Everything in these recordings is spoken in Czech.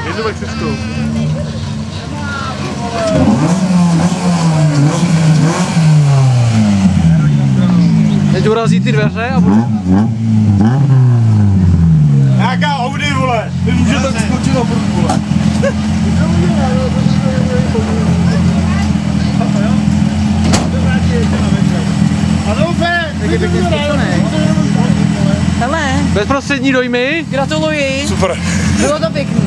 jednu mexickou. Teď urazí ty dveře a budu... Jaká Audi, vole? Vy můžete tak skočit na prd, vole. A doufám, tak je pěkně zkušenej. Hele. Bezprostřední dojmy. Gratuluji. super. Bylo to pěkný.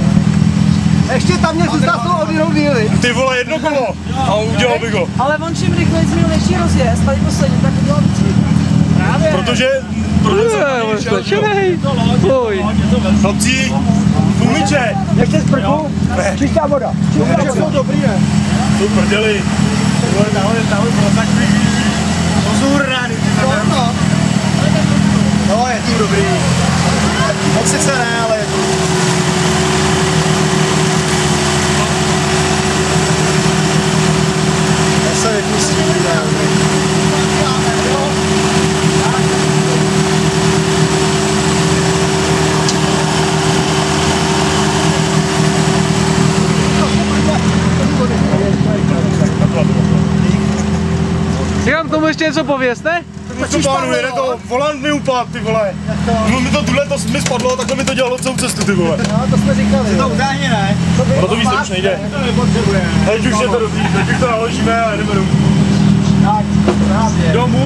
Ještě tam měl zůstat toho odjinou díly. Ty vole, jedno kolo a udělal bych ho. Ale on čím rychleji měl větší rozjezd, tady poslední, tak udělal víc. Právě. Protože jsem Slečenej. chlapci, umíče. Ještě z prku? Ne. Čistá voda. Čistá voda. Dobrý, ne? Tu prdeli. Tahle pro takový. Pozor, rány. No, je to dobrý. Moc sice ne, ale je to já se vypustím, ne? Říkám, k tomu ještě něco pověst, ne? Co pánu, jede to, volant mi upad, ty vole. No mi to tuhle to mi spadlo, takhle mi to dělalo celou cestu, ty vole. No, to jsme říkali. To utáhni, ne? No to víc už nejde. To nepotřebuje. Teď už je to dobrý, teď už to naložíme a jdeme domů. Tak, právě. Domů.